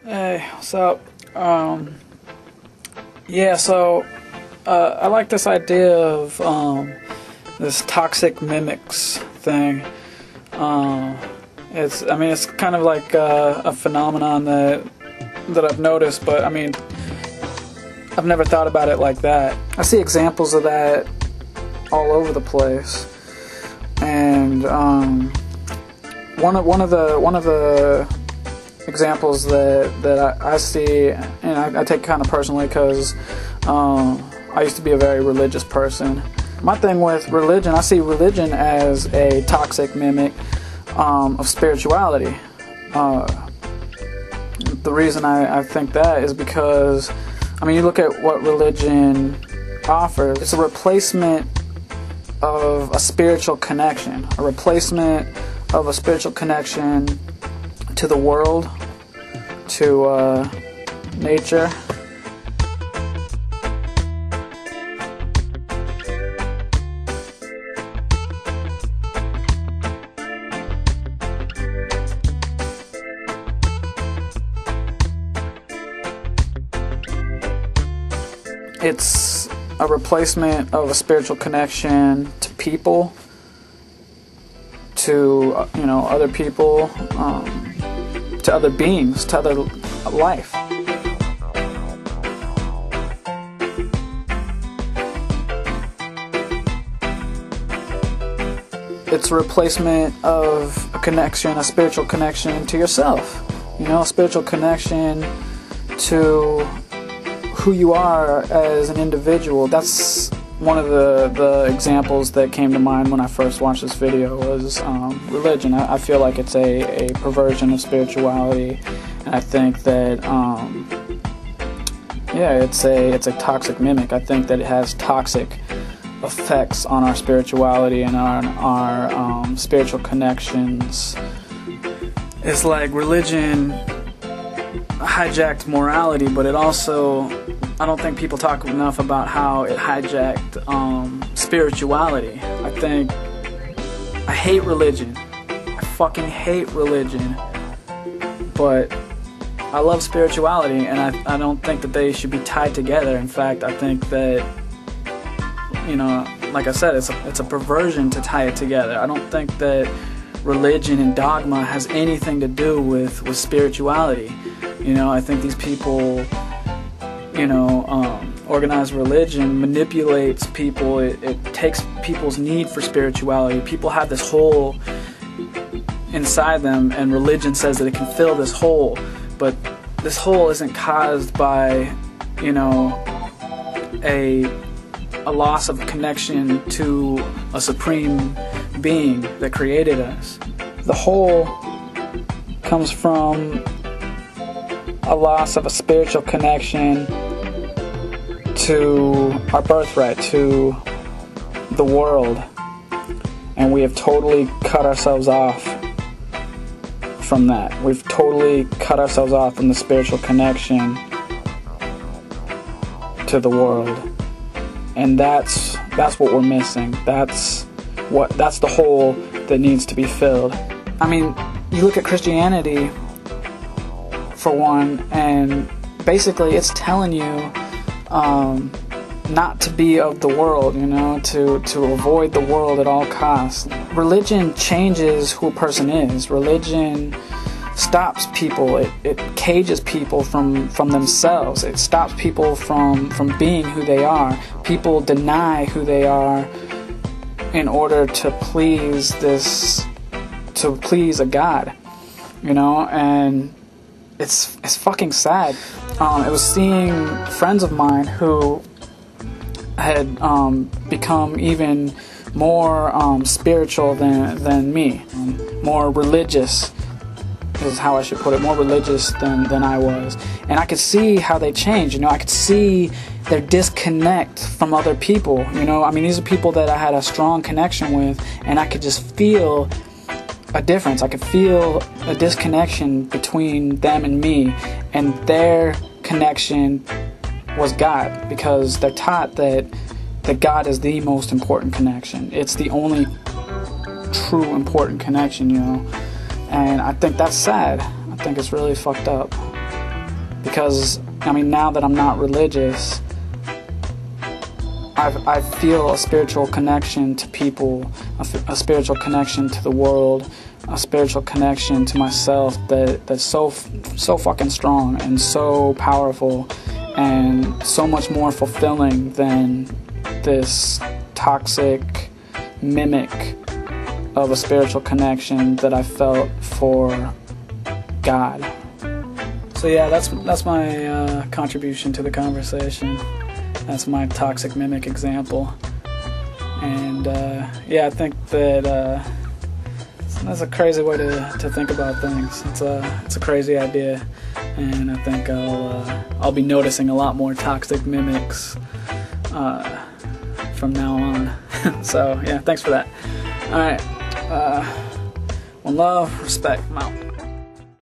Hey, what's up? Yeah, so I like this idea of this toxic mimics thing. It's kind of like a phenomenon that I've noticed, but I mean, I've never thought about it like that. I see examples of that all over the place, and one of the examples that I see, and I take kind of personally because I used to be a very religious person. My thing with religion, I see religion as a toxic mimic of spirituality. The reason I think that is because, I mean, you look at what religion offers. It's a replacement of a spiritual connection, a replacement of a spiritual connection to the world, to nature. It's a replacement of a spiritual connection to people, to other people, to other beings, to other life. It's a replacement of a connection, a spiritual connection to yourself. A spiritual connection to who you are as an individual. That's one of the examples that came to mind when I first watched this video was religion. I feel like it's a perversion of spirituality, and I think that it's a toxic mimic. I think that it has toxic effects on our spirituality and on our spiritual connections. It's like religion hijacked morality, but it also, I don't think people talk enough about how it hijacked spirituality. I hate religion. I fucking hate religion. But I love spirituality, and I don't think that they should be tied together. In fact, I think that, like I said, it's a perversion to tie it together. I don't think that religion and dogma has anything to do with spirituality. I think these people, organized religion manipulates people. It takes people's need for spirituality. People have this hole inside them, and religion says that it can fill this hole, but this hole isn't caused by, a loss of connection to a supreme being that created us. The hole comes from a loss of a spiritual connection to our birthright, to the world, and we have totally cut ourselves off from that. We've totally cut ourselves off from the spiritual connection to the world, and that's what we're missing. That's the hole that needs to be filled. I mean, you look at Christianity, for one, and basically it's telling you not to be of the world, to avoid the world at all costs. Religion changes who a person is. Religion stops people. It cages people from themselves. It stops people from being who they are. People deny who they are in order to please a God, and it's fucking sad. It was seeing friends of mine who had become even more spiritual than me, more religious is how I should put it, more religious than I was. And I could see how they changed. I could see their disconnect from other people. These are people that I had a strong connection with, and I could just feel a difference. I could feel a disconnection between them and me, and their connection was God, because they're taught that God is the most important connection. It's the only true important connection, And I think that's sad. I think it's really fucked up. because I mean, now that I'm not religious, I feel a spiritual connection to people, a spiritual connection to the world, a spiritual connection to myself that's so fucking strong and so powerful and so much more fulfilling than this toxic mimic of a spiritual connection that I felt for God. So yeah, that's my contribution to the conversation. That's my toxic mimic example. And yeah, I think that that's a crazy way to think about things. It's a crazy idea, and I think I'll be noticing a lot more toxic mimics from now on. So yeah, thanks for that. All right, one love, respect, I'm out.